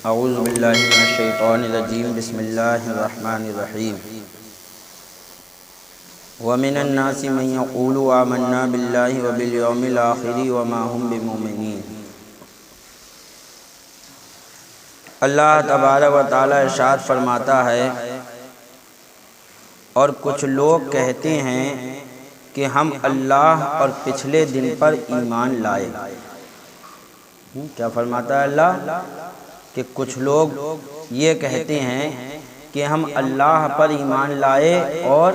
اعوذ باللہ من الشیطان الرجیم بسم اللہ الرحمن الرحیم ومن الناس من یقول آمنا باللہ وبالیوم الآخر وما هم بمؤمنین۔ اللہ تبارک و تعالی ارشاد فرماتا ہے، اور کچھ لوگ کہتے ہیں کہ ہم اللہ اور پچھلے دن پر ایمان لائے۔ کیا فرماتا ہے اللہ؟ کہ کچھ لوگ یہ کہتے ہیں کہ ہم اللہ پر ایمان لائے اور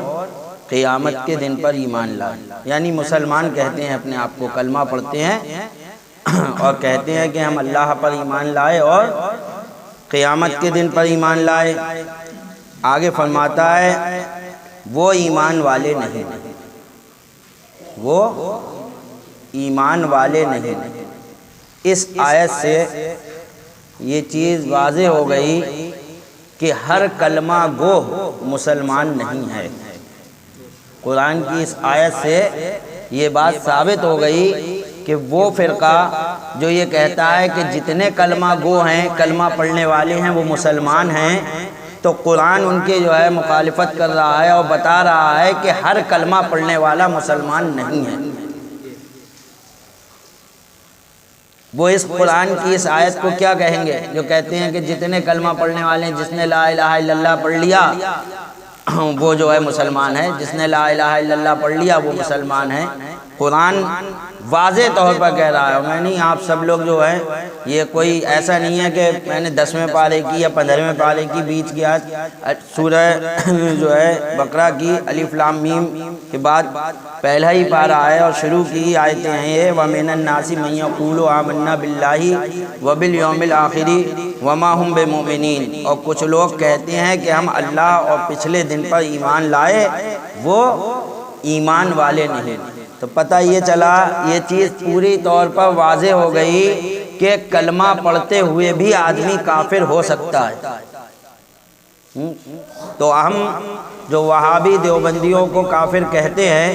قیامت کے دن پر ایمان لائے، یعنی مسلمان کہتے ہیں اپنے آپ کو، کلمہ پڑھتے ہیں اور کہتے ہیں کہ ہم اللہ پر ایمان لائے اور قیامت کے دن پر ایمان لائے۔ آگے فرماتا ہے وہ ایمان والے نہیں، وہ ایمان والے نہیں۔ اس آیت سے یہ چیز واضح ہو گئی کہ ہر کلمہ گو مسلمان نہیں ہے۔ قرآن کی اس آیت سے یہ بات ثابت ہو گئی کہ وہ فرقہ جو یہ کہتا ہے کہ جتنے کلمہ گو ہیں، کلمہ پڑھنے والے ہیں، وہ مسلمان ہیں، تو قرآن ان کے جو ہے مخالفت کر رہا ہے اور بتا رہا ہے کہ ہر کلمہ پڑھنے والا مسلمان نہیں ہے۔ وہ اس قرآن کی اس آیت کو کیا کہیں گے جو کہتے ہیں کہ جتنے کلمہ پڑھنے والے ہیں، جس نے لا الہ الا اللہ پڑھ لیا وہ جو ہے مسلمان ہے، جس نے لا الہ الا اللہ پڑھ لیا وہ مسلمان ہے۔ قرآن واضح طور پر کہہ رہا ہے، میں نہیں، آپ سب لوگ جو ہے یہ کوئی ایسا نہیں ہے کہ میں نے 10ویں پارے کی یا 15ویں پارے کی بیچ کی آیت، سورہ جو ہے بقرہ کی الف لام میم کے بعد پہلا ہی پارہ ہے اور شروع کی آیتیں ہیں یہ، وَمِنَ النَّاسِ مَن يَقُولُ آمَنَّا بِاللَّهِ وَبَالْيَوْمِ الْآخِرِ وَمَا هُمْ بِمُؤْمِنِينَ۔ اور کچھ لوگ کہتے ہیں کہ ہم اللہ اور پچھلے دن پر ایمان لائے، وہ ایمان والے نہیں۔ تو پتہ یہ چلا، یہ چیز پوری طور پر واضح ہو گئی کہ کلمہ پڑھتے ہوئے بھی آدمی کافر ہو سکتا ہے۔ تو ہم جو وہابی دیوبندیوں کو کافر کہتے ہیں،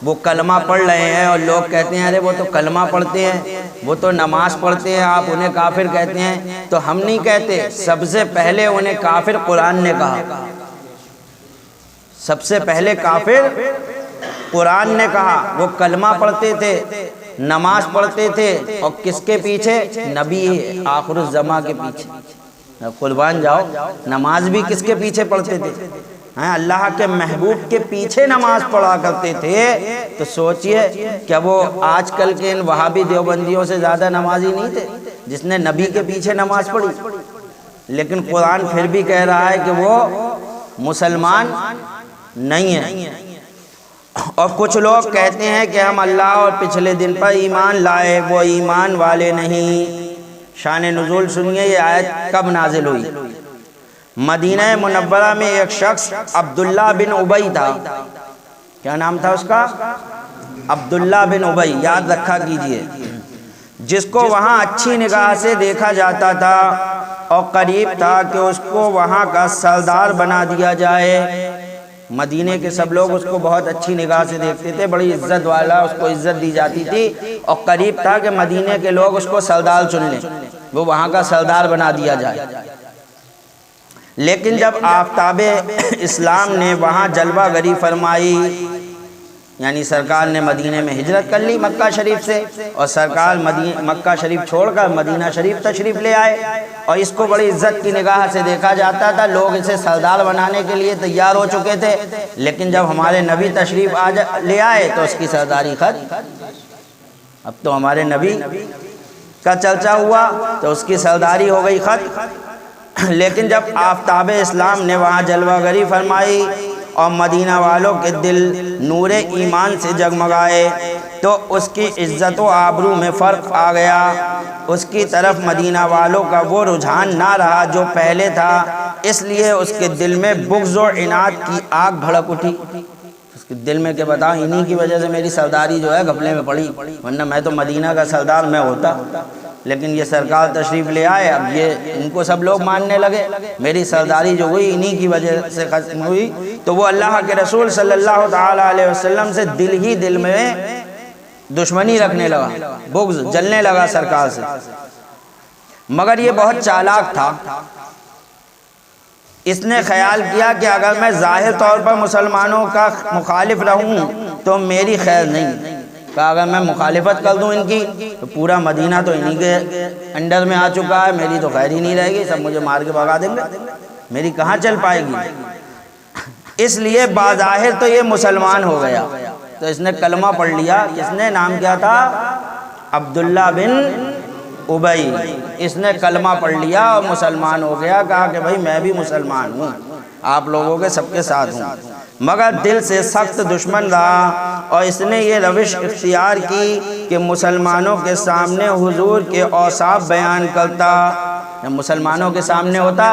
وہ کلمہ پڑھ رہے ہیں اور لوگ کہتے ہیں ارے وہ تو کلمہ پڑھتے ہیں، وہ تو نماز پڑھتے ہیں، آپ انہیں کافر کہتے ہیں۔ تو ہم نہیں کہتے، سب سے پہلے انہیں کافر قرآن نے کہا، سب سے پہلے کافر قرآن نے کہا۔ وہ کلمہ پڑھتے تھے، نماز پڑھتے تھے، اور کس کے پیچھے؟ نبی آخر الزماں کے پیچھے۔ قربان جاؤ، نماز بھی کس کے پیچھے پڑھتے تھے؟ اللہ کے محبوب کے پیچھے نماز پڑھا کرتے تھے۔ تو سوچئے کیا وہ آج کل کے ان وہابی دیوبندیوں سے زیادہ نمازی نہیں تھے جس نے نبی کے پیچھے نماز پڑھی؟ لیکن قرآن پھر بھی کہہ رہا ہے کہ وہ مسلمان نہیں ہے۔ اور کچھ لوگ کہتے ہیں کہ ہم اللہ اور پچھلے دن پر ایمان لائے، وہ ایمان والے نہیں۔ شان نزول سنیے، یہ آیت کب نازل ہوئی؟ مدینہ منورہ میں ایک شخص عبداللہ بن ابی تھا۔ کیا نام تھا اس کا؟ عبداللہ بن ابی، یاد رکھا کیجئے، جس کو وہاں اچھی نگاہ سے دیکھا جاتا تھا اور قریب تھا کہ اس کو وہاں کا سردار بنا دیا جائے۔ مدینے کے سب لوگ اس کو بہت اچھی نگاہ سے دیکھتے تھے، بڑی عزت والا، اس کو عزت دی جاتی تھی، اور قریب تھا کہ مدینے کے لوگ اس کو سردار چن لیں، وہ وہاں کا سردار بنا دیا جائے۔ لیکن جب آفتاب اسلام نے وہاں جلوہ گری فرمائی، یعنی سرکار نے مدینے میں ہجرت کر لی مکہ شریف سے، اور سرکار مکہ شریف چھوڑ کر مدینہ شریف تشریف لے آئے، اور اس کو بڑی عزت کی نگاہ سے دیکھا جاتا تھا، لوگ اسے سردار بنانے کے لیے تیار ہو چکے تھے۔ لیکن جب ہمارے نبی تشریف لے آئے تو اس کی سرداری ختم۔ اب تو ہمارے نبی کا چرچا ہوا تو اس کی سرداری ہو گئی ختم۔ لیکن جب آفتاب اسلام نے وہاں جلوہ گری فرمائی اور مدینہ والوں کے دل نور ایمان سے جگمگائے، تو اس کی عزت و آبرو میں فرق آ گیا۔ اس کی طرف مدینہ والوں کا وہ رجحان نہ رہا جو پہلے تھا، اس لیے اس کے دل میں بغض و عناد کی آگ بھڑک اٹھی۔ اس کے دل میں کہ بتاؤ، انہی کی وجہ سے میری سرداری جو ہے گھپلے میں پڑی، ورنہ میں تو مدینہ کا سردار میں ہوتا۔ لیکن یہ سرکار تشریف لے آئے، اب یہ ان کو سب لوگ ماننے لگے، میری سرداری جو ہوئی انہی کی وجہ سے ختم ہوئی۔ تو وہ اللہ کے رسول صلی اللہ تعالی علیہ وسلم سے دل ہی دل میں دشمنی رکھنے لگا، بغض جلنے لگا سرکار سے۔ مگر یہ بہت چالاک تھا، اس نے خیال کیا کہ اگر میں ظاہر طور پر مسلمانوں کا مخالف رہوں تو میری خیر نہیں، کہا اگر میں مخالفت کر دوں ان کی تو پورا مدینہ تو انہی کے انڈر میں آ چکا ہے، میری تو خیر ہی نہیں رہے گی، سب مجھے مار کے بھگا دیں گے، میری کہاں چل پائے گی۔ اس لیے بظاہر تو یہ مسلمان ہو گیا، تو اس نے کلمہ پڑھ لیا۔ کس نے؟ نام کیا تھا؟ عبداللہ بن ابی۔ اس نے کلمہ پڑھ لیا اور مسلمان ہو گیا، کہا کہ بھائی میں بھی مسلمان ہوں، آپ لوگوں کے سب کے ساتھ ہوں، مگر دل سے سخت دشمن رہا، اور اس نے یہ روش اختیار کی کہ مسلمانوں کے سامنے حضور کے اوصاف بیان کرتا۔ جب مسلمانوں کے سامنے ہوتا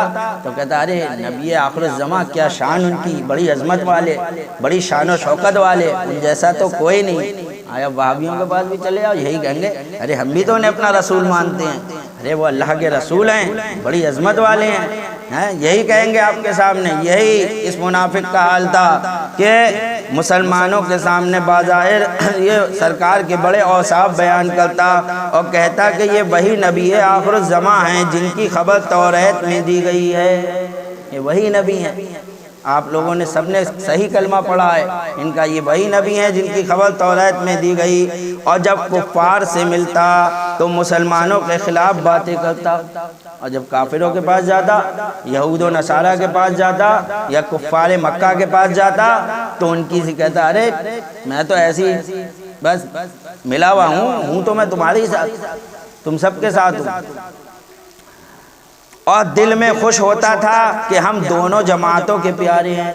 تو کہتا ارے نبی آخر الزمان، کیا شان ان کی، بڑی عظمت والے، بڑی شان و شوکت والے، ان جیسا تو کوئی نہیں۔ آیا وہابیوں کے پاس بھی چلے آؤ، یہی کہیں گے ارے ہم بھی تو انہیں اپنا رسول مانتے ہیں، ارے وہ اللہ کے رسول ہیں، بڑی عظمت والے ہیں، یہی کہیں گے آپ کے سامنے۔ یہی اس منافق کا حال تھا کہ مسلمانوں کے سامنے بظاہر یہ سرکار کے بڑے اوصاف بیان کرتا اور کہتا کہ یہ وہی نبی آخر الزمان ہیں جن کی خبر توریت میں دی گئی ہے، یہ وہی نبی ہیں، آپ لوگوں نے سب نے صحیح کلمہ پڑھا ہے، ان کا یہ وہی نبی ہیں جن کی خبر توریت میں دی گئی۔ اور جب کفار سے ملتا تو مسلمانوں کے خلاف باتیں کرتا، اور جب کافروں کے پاس جاتا، یہود و نصارہ کے پاس جاتا یا کفار مکہ کے پاس جاتا تو ان کی سے کہتا ارے میں تو ایسی بس ملا ہوا ہوں تو میں تمہارے ساتھ، تم سب کے ساتھ ہوں۔ اور دل میں خوش ہوتا تھا کہ ہم دونوں جماعتوں کے پیارے ہیں،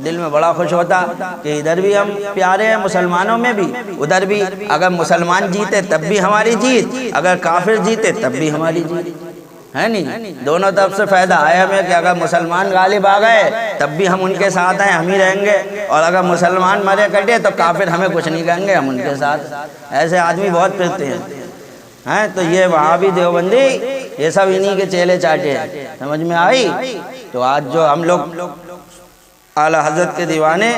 دل میں بڑا خوش ہوتا کہ ادھر بھی ہم پیارے ہیں مسلمانوں میں بھی، ادھر بھی اگر مسلمان جیتے تب بھی ہماری جیت، اگر کافر جیتے تب بھی ہماری جیت ہے، نہیں دونوں طرف سے فائدہ ہے ہمیں کہ اگر مسلمان غالب آ گئے تب بھی ہم ان کے ساتھ ہیں، ہم ہی رہیں گے، اور اگر مسلمان مرے کٹے تو کافر ہمیں کچھ نہیں کہیں گے، ہم ان کے ساتھ۔ ایسے آدمی بہت پھرتے ہیں، تو یہ وہابی دیوبندی یہ سب انہی کے چیلے چاٹے ہیں، سمجھ میں آئی؟ تو آج جو ہم لوگ اعلیٰ حضرت کے دیوانے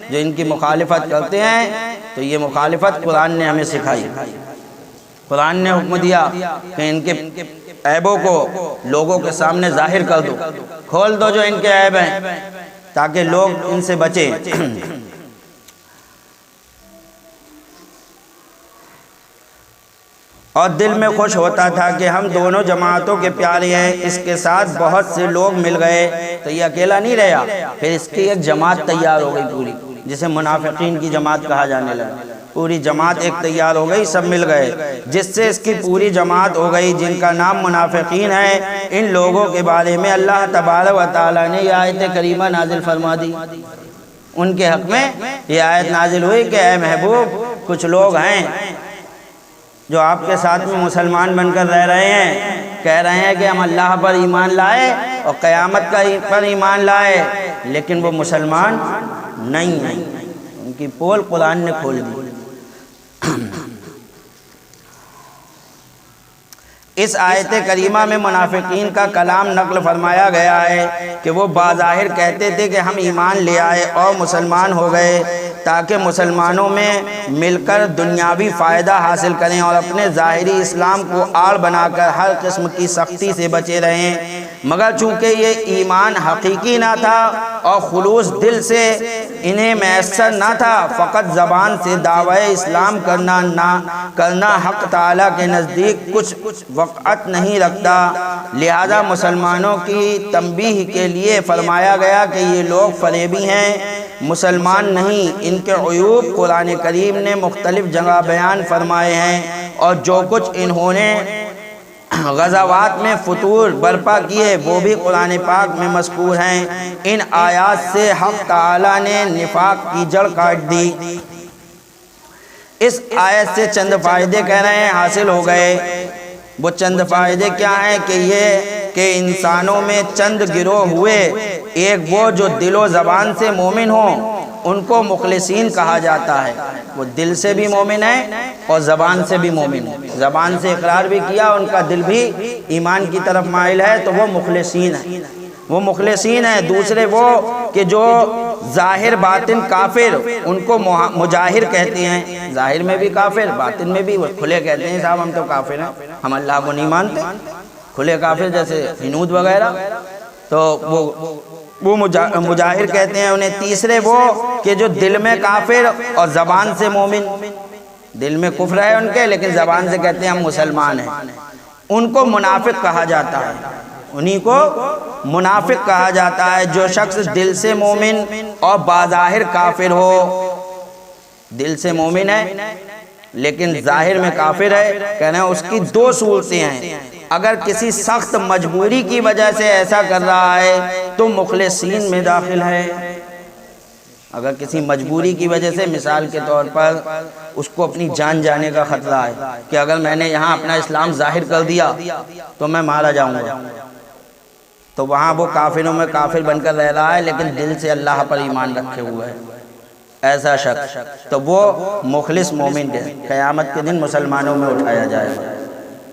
جو ان کی مخالفت کرتے ہیں، تو یہ مخالفت قرآن نے ہمیں سکھائی، قرآن نے حکم دیا کہ ان کے عیبوں کو لوگوں کے سامنے ظاہر کر دو، کھول دو جو ان کے عیب ہیں تاکہ لوگ ان سے بچیں۔ اور دل میں خوش ہوتا تھا کہ ہم دونوں جماعتوں کے پیارے ہیں، اس کے ساتھ بہت سے لوگ مل گئے، تو یہ اکیلا نہیں رہا، پھر اس کی ایک جماعت تیار ہو گئی پوری، جسے منافقین کی جماعت کہا جانے لگا، پوری جماعت ایک تیار ہو گئی، سب مل گئے، جس سے اس کی پوری جماعت ہو گئی جن کا نام منافقین ہے۔ ان لوگوں کے بارے میں اللہ تبارک و تعالیٰ نے یہ آیت کریمہ نازل فرما دی، ان کے حق میں یہ آیت نازل ہوئی کہ اے محبوب کچھ لوگ ہیں جو آپ کے ساتھ میں مسلمان بن کر رہ رہے ہیں، کہہ رہے ہیں کہ ہم اللہ پر ایمان لائے اور قیامت پر ایمان لائے، لیکن وہ مسلمان نہیں ہیں، ان کی پول قرآن نے کھول دی۔ اس آیت کریمہ میں منافقین کا کلام نقل فرمایا گیا ہے کہ وہ بظاہر کہتے تھے کہ ہم ایمان لے آئے اور مسلمان ہو گئے تاکہ مسلمانوں میں مل کر دنیاوی فائدہ حاصل کریں اور اپنے ظاہری اسلام کو آڑ بنا کر ہر قسم کی سختی سے بچے رہیں، مگر چونکہ یہ ایمان حقیقی نہ تھا اور خلوص دل سے انہیں میسر نہ تھا، فقط زبان سے دعوی اسلام کرنا حق تعالیٰ کے نزدیک کچھ وقعت نہیں رکھتا، لہذا مسلمانوں کی تنبیہ کے لیے فرمایا گیا کہ یہ لوگ فریبی ہیں، مسلمان نہیں۔ ان کے عیوب قرآن کریم نے مختلف جگہ بیان فرمائے ہیں، اور جو کچھ انہوں نے غزوات میں فتور برپا کیے وہ بھی قرآن پاک میں مذکور ہیں۔ ان آیات سے حق تعالیٰ نے نفاق کی جڑ کاٹ دی۔ اس آیت سے چند فائدے کہہ رہے ہیں حاصل ہو گئے۔ وہ چند فائدے کیا ہیں کہ یہ کہ انسانوں میں چند گروہ ہوئے، ایک وہ جو دل و زبان سے مومن ہوں، ان کو مخلصین کہا جاتا ہے، وہ دل سے بھی مومن ہے اور زبان سے بھی مومن ہے، زبان سے اقرار بھی کیا، ان کا دل بھی ایمان کی طرف مائل ہے، تو وہ مخلصین ہیں، وہ مخلصین ہیں۔ دوسرے وہ کہ جو ظاہر باطن کافر، ان کو مجاہر کہتے ہیں، ظاہر میں بھی کافر باطن میں بھی، وہ کھلے کہتے ہیں صاحب ہم تو کافر ہیں، ہم اللہ کو نہیں مانتے، کھلے کافر جیسے ہنود وغیرہ، تو وہ مجاہر کہتے ہیں انہیں۔ تیسرے وہ کہ جو دل میں کافر اور زبان سے مومن، دل میں کفر ہے ان کے لیکن زبان سے کہتے ہیں ہم مسلمان ہیں، ان کو منافق کہا جاتا ہے، انہی کو منافق کہا جاتا ہے۔ جو شخص دل سے مومن اور بظاہر کافر ہو، دل سے مومن ہے لیکن ظاہر میں کافر ہے، کہنا ہے اس کی دو صورتیں ہیں۔ اگر کسی سخت مجبوری کی وجہ سے ایسا کر رہا ہے تو مخلصین میں داخل ہے۔ اگر کسی مجبوری کی وجہ سے، مثال کے طور پر اس کو اپنی جان جانے کا خطرہ ہے کہ اگر میں نے یہاں اپنا اسلام ظاہر کر دیا تو میں مارا جاؤں گا، تو وہاں وہ کافروں میں کافر بن کر رہ رہا ہے لیکن دل سے اللہ پر ایمان رکھے ہوئے ہے، ایسا شخص تو وہ مخلص مومن ہے، قیامت کے دن مسلمانوں میں اٹھایا جائے گا،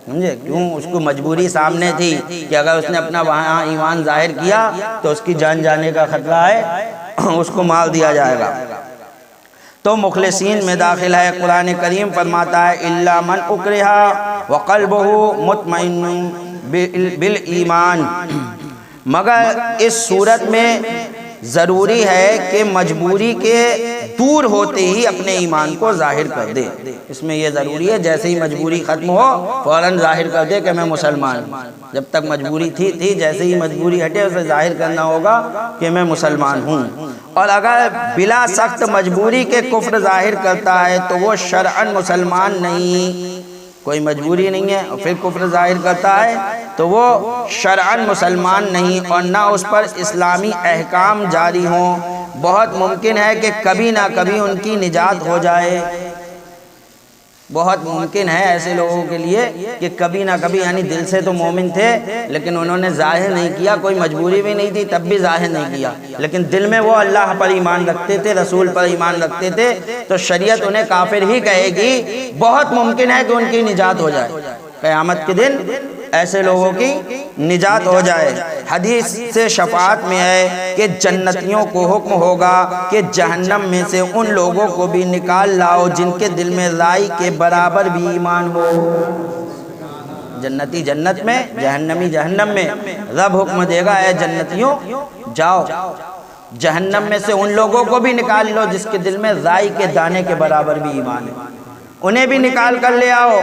سمجھے؟ کیوں؟ اس کو مجبوری سامنے تھی کہ اگر اس نے اپنا وہاں ایمان ظاہر کیا تو اس کی جان جانے کا خطرہ ہے، اس کو مار دیا جائے گا، تو مخلصین میں داخل ہے۔ قرآن کریم فرماتا ہے الا من اکرہ وقلبہ مطمئن بالایمان، مگر اس صورت میں ضروری ہے کہ مجبوری کے دور ہوتے ہی اپنے ایمان کو ظاہر کر دے۔ اس میں یہ ضروری ہے جیسے ہی مجبوری ختم ہو فوراً ظاہر کر دے کہ میں مسلمان ہوں، جب تک مجبوری تھی جیسے ہی مجبوری ہٹے اسے ظاہر کرنا ہوگا کہ میں مسلمان ہوں۔ اور اگر بلا سخت مجبوری کے کفر ظاہر کرتا ہے تو وہ شرعاً مسلمان نہیں، کوئی مجبوری نہیں ہے اور پھر کفر ظاہر کرتا ہے تو وہ شرعاً مسلمان نہیں، اور نہ اس پر اسلامی احکام جاری ہوں۔ بہت ممکن ہے کہ کبھی نہ کبھی ان کی نجات ہو جائے، بہت ممکن ہے ایسے لوگوں کے لیے کہ کبھی نہ کبھی، یعنی دل سے تو مومن تھے لیکن انہوں نے ظاہر نہیں کیا، کوئی مجبوری بھی نہیں تھی تب بھی ظاہر نہیں کیا، لیکن دل میں وہ اللہ پر ایمان رکھتے تھے، رسول پر ایمان رکھتے تھے، تو شریعت انہیں کافر ہی کہے گی۔ بہت ممکن ہے کہ ان کی نجات ہو جائے، قیامت کے دن ایسے لوگوں کی نجات ہو جائے۔ حدیث سے شفاعت میں ہے کہ جنتیوں کو حکم ہوگا کہ جہنم میں سے ان لوگوں کو بھی نکال لاؤ جن کے دل میں رائی کے برابر بھی ایمان ہو۔ جنتی جنت میں، جہنمی جہنم میں، رب حکم دے گا اے جنتیوں جاؤ جہنم میں سے ان لوگوں کو بھی نکال لو جس کے دل میں رائی کے دانے کے برابر بھی ایمان ہے، انہیں بھی نکال کر لے آؤ،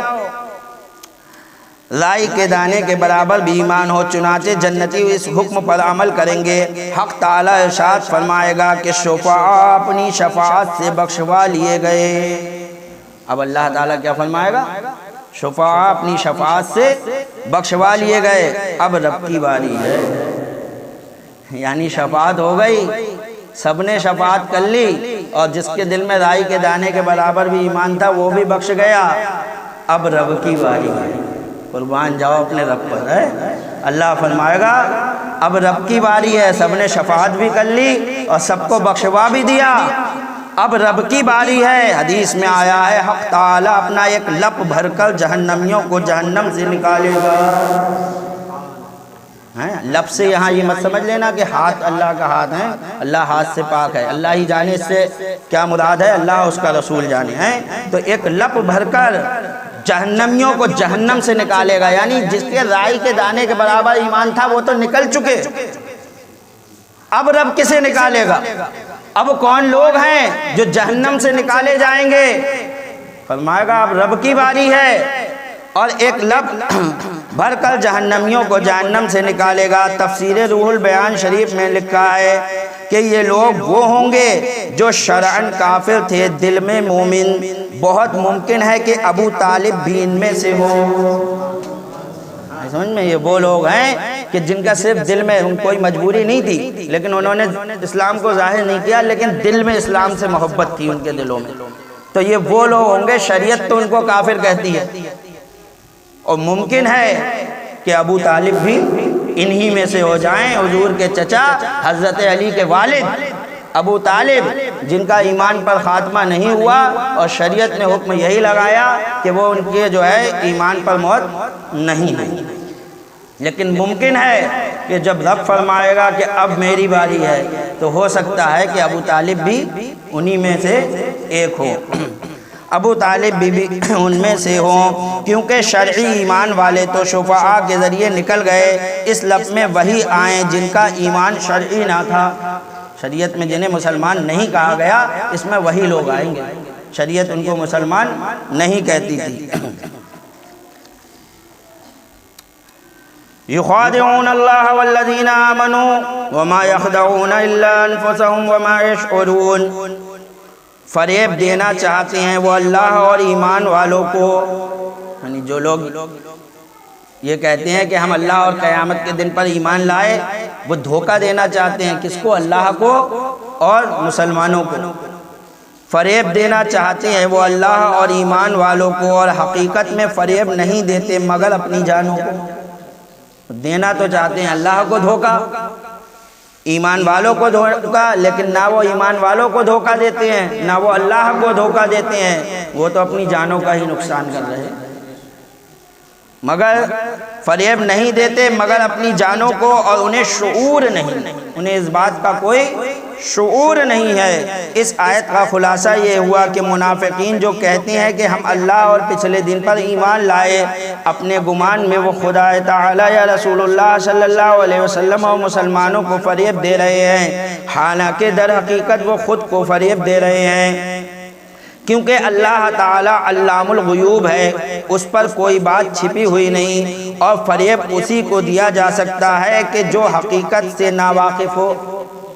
رائی کے دانے کے برابر بھی ایمان ہو۔ چنانچہ جنتی اس حکم پر عمل کریں گے۔ حق تعالی ارشاد فرمائے گا کہ شفاعہ اپنی شفاعت سے بخشوا لیے گئے۔ اب اللہ تعالیٰ کیا فرمائے گا؟ شفاعہ اپنی شفاعت سے بخشوا لیے گئے، اب رب کی باری ہے، یعنی شفاعت ہو گئی، سب نے شفاعت کر لی، اور جس کے دل میں رائی کے دانے کے برابر بھی ایمان تھا وہ بھی بخش گیا، اب رب کی باری ہے، قربان جاؤ اپنے رب پر ہے۔ اللہ فرمائے گا اب رب کی باری ہے، سب نے شفاعت بھی کر لی اور سب کو بخشوا بھی دیا، اب رب کی باری ہے۔ حدیث میں آیا ہے حق تعالی اپنا ایک لپ بھر کر جہنمیوں کو جہنم سے نکالے گا۔ لب سے یہاں یہ مت سمجھ لینا کہ ہاتھ اللہ کا ہاتھ ہے، اللہ ہاتھ سے پاک ہے، اللہ ہی جانے اس سے کیا مراد ہے، اللہ اس کا رسول جانے ہیں۔ تو ایک لپ بھر کر جہنمیوں کو جہنم سے نکالے گا، یعنی جس کے رائی کے دانے کے برابر ایمان تھا وہ تو نکل چکے، اب رب کسے نکالے گا؟ اب کون لوگ ہیں جو جہنم سے نکالے جائیں گے؟ فرمائے گا اب رب کی باری ہے، اور ایک لب بھر کر جہنمیوں کو جہنم سے نکالے گا۔ تفسیر روح البیان شریف میں لکھا ہے کہ یہ لوگ وہ ہوں گے جو شرعاً کافر تھے، دل میں مومن، بہت ممکن ہے کہ ابو طالب بھی ان میں سے ہو۔ سمجھ میں؟ یہ وہ لوگ ہیں کہ جن کا صرف دل میں کوئی مجبوری نہیں تھی لیکن انہوں نے اسلام کو ظاہر نہیں کیا، لیکن دل میں اسلام سے محبت تھی ان کے دلوں میں، تو یہ وہ لوگ ہوں گے، شریعت تو ان کو کافر کہتی ہے، اور ممکن ہے کہ ابو طالب بھی انہی میں سے ہو جائیں، حضور کے چچا حضرت علی کے والد ابو طالب، جن کا ایمان پر خاتمہ نہیں ہوا اور شریعت نے حکم یہی لگایا کہ وہ ان کے جو ہے ایمان پر موت نہیں ہے، لیکن ممکن ہے کہ جب رب فرمائے گا کہ اب میری باری ہے تو ہو سکتا ہے کہ ابو طالب بھی انہی میں سے ایک ہو۔ ابو طالب بھی ان میں سے ہوں، کیونکہ شرعی ایمان والے تو شفعاء کے ذریعے نکل گئے، اس لفظ میں وہی آئیں جن کا ایمان شرعی نہ تھا۔ شریعت میں جنہیں مسلمان نہیں کہا گیا، اس میں وہی لوگ آئیں گے، شریعت ان کو مسلمان نہیں کہتی تھی۔ یخادعون اللہ والذین آمنوا وما یخدعون الا انفسهم وما یشعرون، فریب دینا چاہتے ہیں وہ اللہ اور ایمان والوں کو، یعنی جو لوگ یہ کہتے ہیں کہ ہم اللہ اور قیامت کے دن پر ایمان لائے، وہ دھوکہ دینا چاہتے ہیں کس کو؟ اللہ کو اور مسلمانوں کو۔ فریب دینا چاہتے ہیں وہ اللہ اور ایمان والوں کو، اور حقیقت میں فریب نہیں دیتے مگر اپنی جانوں کو۔ دینا تو چاہتے ہیں اللہ کو دھوکہ، ایمان والوں کو دھوکہ، لیکن نہ وہ ایمان والوں کو دھوکہ دیتے ہیں نہ وہ اللہ کو دھوکہ دیتے ہیں، وہ تو اپنی جانوں کا ہی نقصان کر رہے ہیں۔ مگر فریب نہیں دیتے مگر اپنی جانوں کو، اور انہیں شعور نہیں، انہیں اس بات کا کوئی شعور نہیں ہے۔ اس آیت کا خلاصہ یہ ہوا کہ منافقین جو کہتے ہیں کہ ہم اللہ اور پچھلے دن پر ایمان لائے، اپنے گمان میں وہ خدا تعالی یا رسول اللہ صلی اللہ علیہ وسلم اور مسلمانوں کو فریب دے رہے ہیں، حالانکہ در حقیقت وہ خود کو فریب دے رہے ہیں، کیونکہ اللہ تعالی علام الغیوب ہے، اس پر کوئی بات چھپی ہوئی نہیں، اور فریب اسی کو دیا جا سکتا ہے کہ جو حقیقت سے ناواقف ہو۔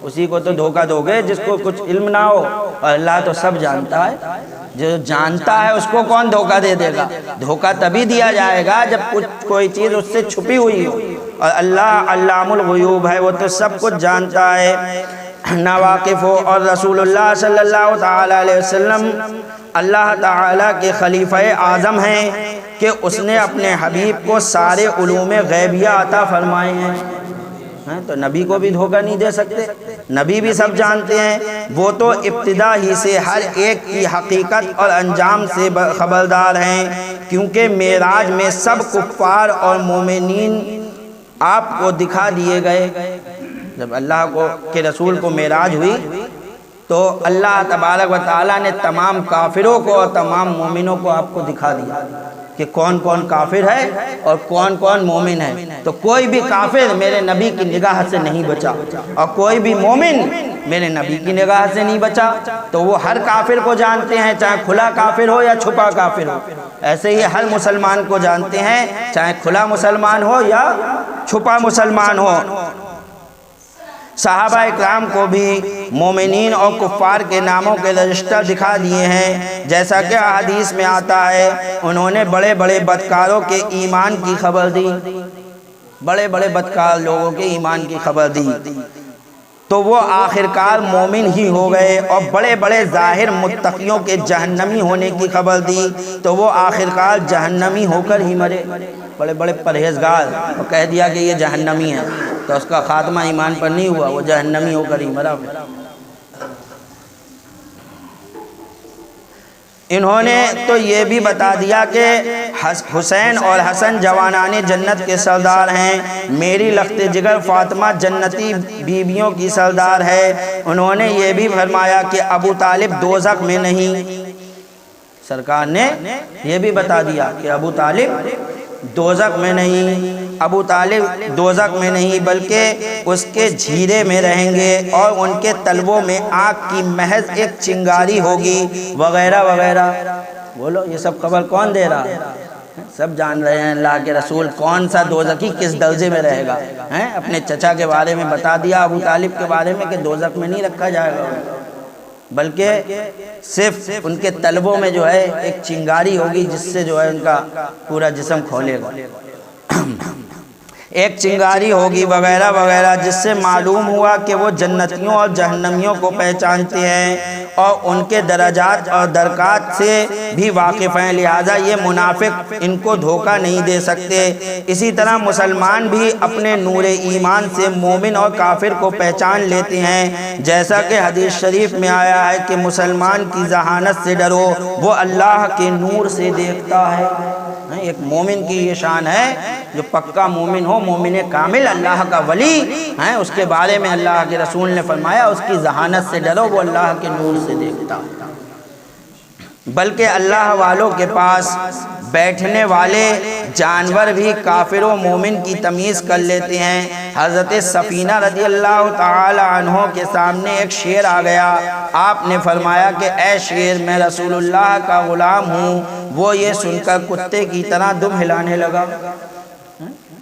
اسی کو تو دھوکہ دو گے جس کو کچھ علم نہ ہو، اور اللہ تو سب جانتا ہے، جو جانتا ہے اس کو کون دھوکہ دے دے گا؟ دھوکہ تبھی دیا جائے گا جب کوئی چیز اس سے چھپی ہوئی ہو، اور اللہ علام الغیوب ہے، وہ تو سب کچھ جانتا ہے، ناواقف ہو۔ اور رسول اللہ صلی اللہ تعالی علیہ وسلم اللہ تعالیٰ کے خلیفہ اعظم ہیں کہ اس نے اپنے حبیب کو سارے علوم غیبیہ عطا فرمائے ہیں، تو نبی کو بھی دھوکہ نہیں دے سکتے، نبی بھی سب جانتے ہیں، وہ تو ابتدا ہی سے ہر ایک کی حقیقت اور انجام سے خبردار ہیں، کیونکہ معراج میں سب کفار اور مومنین آپ کو دکھا دیے گئے۔ جب اللہ کو کے رسول کو معراج ہوئی تو اللہ تبارک و تعالیٰ نے تمام کافروں کو اور تمام مومنوں کو آپ کو دکھا دیا کہ کون کون کافر ہے اور کون کون مومن ہے، تو کوئی بھی کافر میرے نبی کی نگاہ سے نہیں بچا، اور کوئی بھی مومن میرے نبی کی نگاہ سے نہیں بچا، تو وہ ہر کافر کو جانتے ہیں، چاہے کھلا کافر ہو یا چھپا کافر ہو، ایسے ہی ہر مسلمان کو جانتے ہیں، چاہے کھلا مسلمان ہو یا چھپا مسلمان ہو۔ صحابہ اکرام کو بھی مومنین اور کفار کے ناموں کے رجسٹر دکھا دیے ہیں، جیسا کہ احادیث میں آتا ہے، انہوں نے بڑے بڑے بدکاروں کے ایمان کی خبر دی، بڑے بڑے بدکار لوگوں کے ایمان کی خبر دی، تو وہ آخرکار مومن ہی ہو گئے، اور بڑے بڑے ظاہر متقیوں کے جہنمی ہونے کی خبر دی تو وہ آخرکار جہنمی ہو کر ہی مرے۔ بڑے بڑے پرہیزگار وہ کہہ دیا کہ یہ جہنمی ہے، تو اس کا خاتمہ ایمان پر نہیں ہوا، وہ جہنمی ہو کر ہی مرا۔ انہوں نے تو یہ بھی بتا دیا کہ حسین اور حسن جوانان جنت کے سردار ہیں، میری لخت جگر فاطمہ جنتی بیویوں کی سردار ہے۔ انہوں نے یہ بھی فرمایا کہ ابو طالب دوزخ میں نہیں، سرکار نے یہ بھی بتا دیا کہ ابو طالب دوزخ میں نہیں، ابو طالب دوزخ میں نہیں بلکہ اس کے جھیرے میں رہیں گے، اور ان کے تلووں میں آگ کی محض ایک چنگاری ہوگی، وغیرہ وغیرہ۔ بولو یہ سب خبر کون دے رہا ہے؟ سب جان رہے ہیں اللہ کے رسول کون سا دوزخی کس درجے میں رہے گا، اپنے چچا کے بارے میں بتا دیا، ابو طالب کے بارے میں کہ دوزخ میں نہیں رکھا جائے گا، بلکہ صرف ان کے تلووں میں جو ہے ایک چنگاری ہوگی جس سے جو ہے ان کا پورا جسم کھولے گا، ایک چنگاری ہوگی وغیرہ وغیرہ، جس سے معلوم ہوا کہ وہ جنتیوں اور جہنمیوں کو پہچانتے ہیں اور ان کے درجات اور درکات سے بھی واقف ہیں، لہذا یہ منافق ان کو دھوکہ نہیں دے سکتے۔ اسی طرح مسلمان بھی اپنے نور ایمان سے مومن اور کافر کو پہچان لیتے ہیں، جیسا کہ حدیث شریف میں آیا ہے کہ مسلمان کی ذہانت سے ڈرو، وہ اللہ کے نور سے دیکھتا ہے۔ ایک مومن کی یہ شان ہے، جو پکا مومن ہو، مومن کامل، اللہ کا ولی ہے، اس کے بارے میں اللہ کے رسول نے فرمایا اس کی ذہانت سے ڈرو، وہ اللہ کے نور سے دیکھتا ہے۔ بلکہ اللہ والوں کے پاس بیٹھنے والے جانور بھی کافر و مومن کی تمیز کر لیتے ہیں۔ حضرت سفینہ رضی اللہ تعالی عنہ کے سامنے ایک شیر آ گیا، آپ نے فرمایا کہ اے شیر، میں رسول اللہ کا غلام ہوں۔ وہ یہ سن کر کتے کی طرح دم ہلانے لگا۔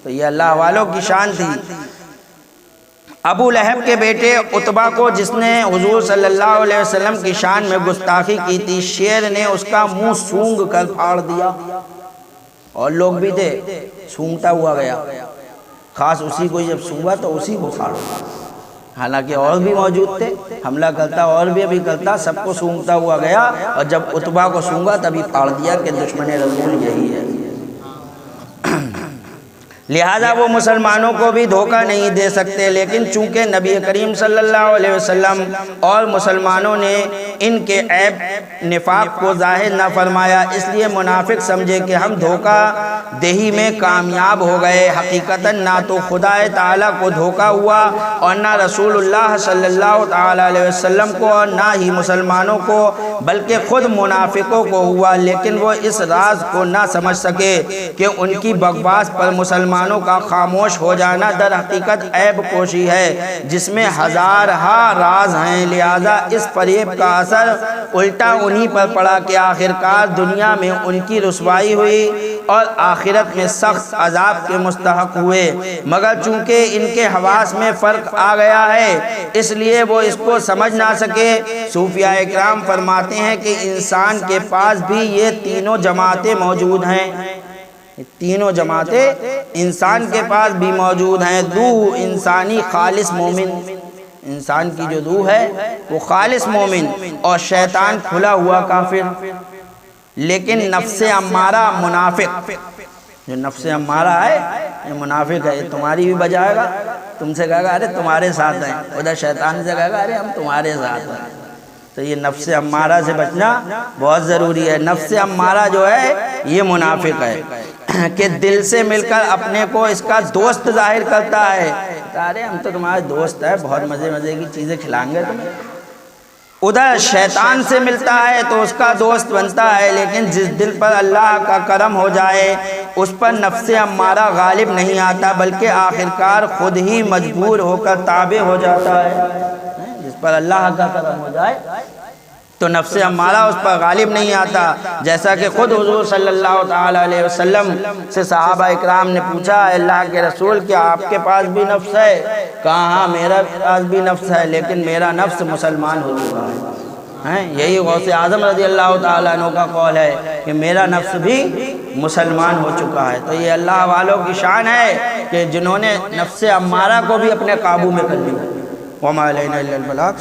تو یہ اللہ والوں کی شان تھی۔ ابو لہب کے بیٹے عتبہ کو جس نے حضور صلی اللہ علیہ وسلم کی شان میں گستاخی کی تھی، شیر نے اس کا منہ سونگ کر پھاڑ دیا، اور لوگ بھی تھے، سونگتا ہوا گیا، خاص اسی کو جب سونگا تو اسی کو پھاڑا، حالانکہ اور بھی موجود تھے، حملہ کرتا اور بھی ابھی کرتا، سب کو سونگتا ہوا گیا، اور جب عتبہ کو سونگا تبھی پھاڑ دیا کہ دشمن رسول یہی ہے۔ لہذا وہ مسلمانوں کو بھی دھوکہ نہیں دے سکتے، لیکن چونکہ نبی کریم صلی اللہ علیہ وسلم اور مسلمانوں نے ان کے عیب نفاق کو ظاہر نہ فرمایا، اس لیے منافق سمجھے کہ ہم دھوکہ دہی میں کامیاب ہو گئے۔ حقیقتاً نہ تو خدا تعالیٰ کو دھوکہ ہوا اور نہ رسول اللہ صلی اللہ تعالیٰ علیہ وسلم کو، اور نہ ہی مسلمانوں کو، بلکہ خود منافقوں کو ہوا، لیکن وہ اس راز کو نہ سمجھ سکے کہ ان کی بکواس پر مسلمانوں کا خاموش ہو جانا در حقیقت عیب پوشی ہے جس میں ہزارہا راز ہیں۔ لہذا اس فریب کا اثر الٹا انہی پر پڑا کہ آخرکار دنیا میں ان کی رسوائی ہوئی اور آخرت میں سخت عذاب کے مستحق ہوئے، مگر چونکہ ان کے حواس میں فرق آ گیا ہے اس لیے وہ اس کو سمجھ نہ سکے۔ صوفیاء اکرام فرماتے ہیں کہ انسان کے پاس بھی یہ تینوں جماعتیں موجود ہیں، تینوں جماعتیں انسان کے پاس بھی موجود ہیں۔ روح انسانی خالص مومن، انسان کی جو روح ہے وہ خالص مومن، اور شیطان کھلا ہوا کافر، لیکن نفس امارہ منافق، جو نفس امارہ ہے یہ منافق ہے، یہ تمہاری بھی بجائے گا، تم سے کہے گا ارے تمہارے ساتھ ہیں، ادھر شیطان سے کہے گا ارے ہم تمہارے ساتھ ہیں۔ تو یہ نفس امارہ سے بچنا بہت ضروری ہے۔ نفس امارہ جو ہے یہ منافق ہے کہ دل سے مل کر اپنے کو اس کا دوست ظاہر کرتا ہے، ارے ہم تو تمہارے دوست ہیں، بہت مزے مزے کی چیزیں کھلائیں گے تمہیں۔ ادھر شیطان سے ملتا ہے تو اس کا دوست بنتا ہے، لیکن جس دل پر اللہ کا کرم ہو جائے اس پر نفس امارہ غالب نہیں آتا، بلکہ آخرکار خود ہی مجبور ہو کر تابع ہو جاتا ہے۔ جس پر اللہ کا کرم ہو جائے تو نفس امارہ اس پر غالب نہیں آتا، جیسا کہ خود حضور صلی اللہ تعالیٰ علیہ وسلم سے صحابہ اکرام نے پوچھا، اے اللہ کے رسول کیا آپ کے پاس بھی نفس ہے؟ کہا ہاں میرا پاس بھی نفس ہے، لیکن میرا نفس مسلمان ہو چکا ہے۔ یہی غوث اعظم رضی اللہ تعالیٰ عنہ کا قول ہے کہ میرا نفس بھی مسلمان ہو چکا ہے۔ تو یہ اللہ والوں کی شان ہے کہ جنہوں نے نفس امارہ کو بھی اپنے قابو میں کر لیا۔ وَمَا عَلَيْنَا إِلَّا الْبَلَاغُ۔